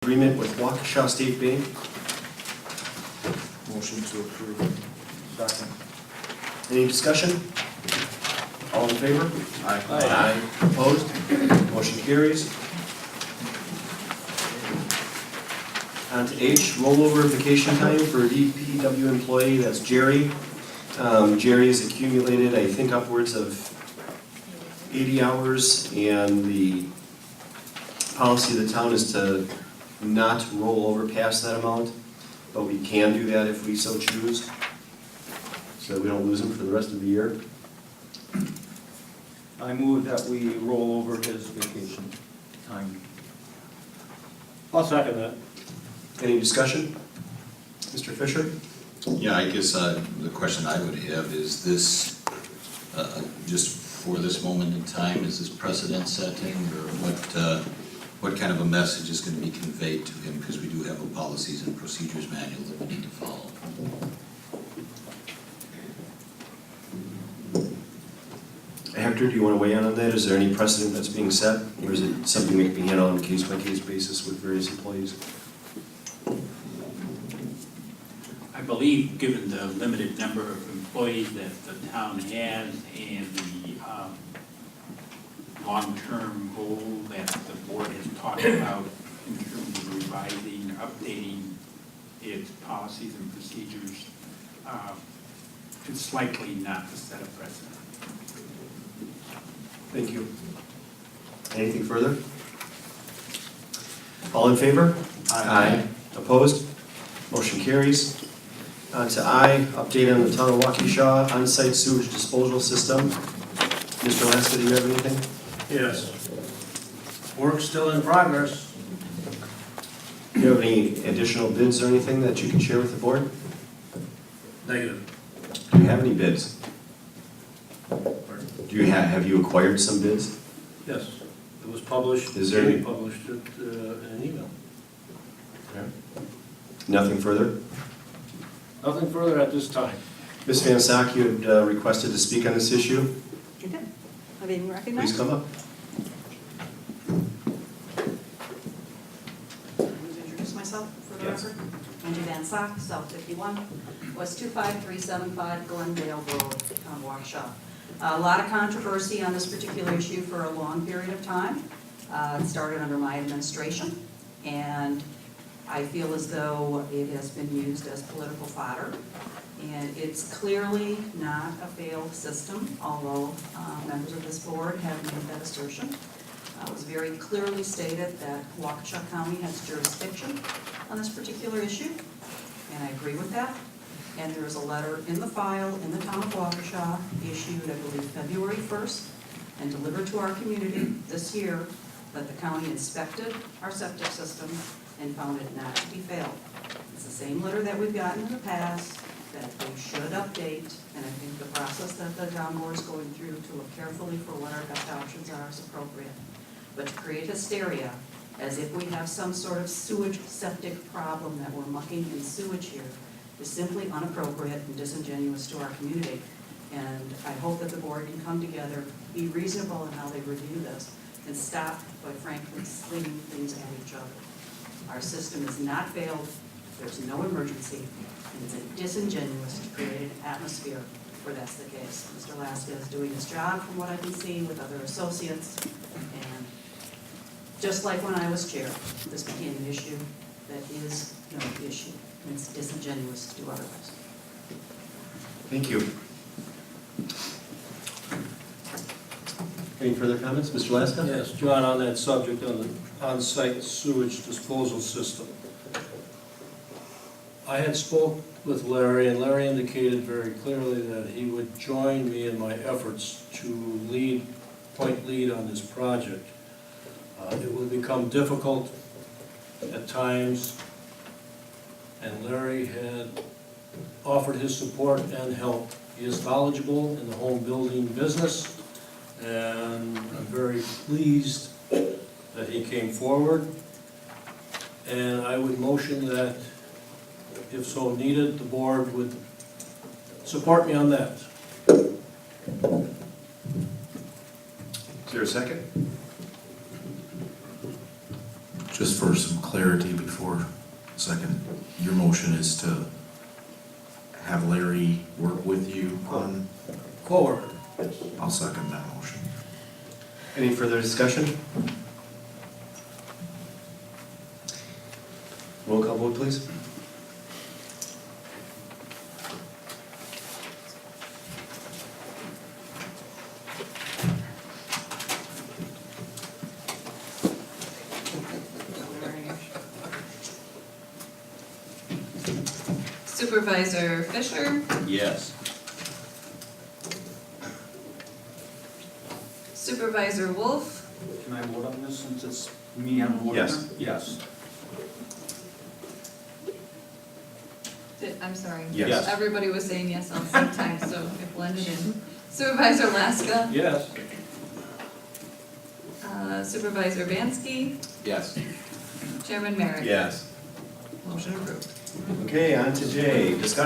agreement with Waukesha State Bank. Motion to approve. Second. Any discussion? All in favor? Aye. Opposed? Motion carries. On to H, rollover vacation time for a DPW employee, that's Jerry. Jerry has accumulated, I think, upwards of 80 hours, and the policy of the town is to not roll over past that amount, but we can do that if we so choose, so that we don't lose him for the rest of the year. I move that we roll over his vacation time. I'll second that. Any discussion? Mr. Fisher? Yeah, I guess the question I would have is this, just for this moment in time, is this precedent setting, or what kind of a message is going to be conveyed to him? Because we do have a policies and procedures manual that we need to follow. Hector, do you want to weigh in on that? Is there any precedent that's being set, or is it something that can be handled on a case-by-case basis with various employees? I believe, given the limited number of employees that the town has and the long-term goal that the board has talked about in terms of revising, updating its policies and procedures, it's likely not to set a precedent. Thank you. Anything further? All in favor? Aye. Opposed? Motion carries. On to I, update on the town of Waukesha on-site sewage disposal system. Mr. Laska, do you have anything? Yes. Work's still in progress. Do you have any additional bids or anything that you can share with the board? Negative. Do you have any bids? Do you have you acquired some bids? Yes. It was published. Is there any- Jamie published it in an email. Nothing further? Nothing further at this time. Ms. Van Sock, you had requested to speak on this issue. I did. Are they recognized? Please come up. Let me introduce myself for the Yes. record. Angie Van Sock, South 51, West 25375 Glendale Road, town of Waukesha. A lot of controversy on this particular issue for a long period of time. It started under my administration, and I feel as though it has been used as political fodder. And it's clearly not a failed system, although members of this board have made that assertion. It was very clearly stated that Waukesha County has jurisdiction on this particular issue, and I agree with that. And there is a letter in the file in the town of Waukesha issued, I believe, February 1st, and delivered to our community this year, that the county inspected our septic system and found it not to be failed. It's the same letter that we've gotten in the past, that we should update, and I think the process that the town board is going through to look carefully for what our best options are is appropriate. But to create hysteria, as if we have some sort of sewage septic problem that we're mucking in sewage here, is simply inappropriate and disingenuous to our community. And I hope that the board can come together, be reasonable in how they review this, and stop, quite frankly, slinging things at each other. Our system is not failed, there's no emergency, and it's disingenuous to create an atmosphere where that's the case. Mr. Laska is doing his job from what I can see with other associates, and just like when I was chair, this became an issue that is no issue, and it's disingenuous to do otherwise. Thank you. Any further comments? Mr. Laska? Yes, John, on that subject, on the on-site sewage disposal system. I had spoke with Larry, and Larry indicated very clearly that he would join me in my efforts to point lead on this project. It would become difficult at times, and Larry had offered his support and help. He is knowledgeable in the home building business, and I'm very pleased that he came forward. And I would motion that, if so needed, the board would support me on that. Is there a second? Just for some clarity before a second, your motion is to have Larry work with you on, Forward. I'll second that motion. Any further discussion? Roll call vote, please. Supervisor Fisher, Yes. Supervisor Wolf, Can I vote on this since it's me on voting? Yes. Yes. I'm sorry. Yes. Everybody was saying yes all at the same time, so it blended in. Supervisor Laska, Yes. Supervisor Bansky, Yes. Chairman Merrick. Yes. Motion approved. Okay, on to J, discussion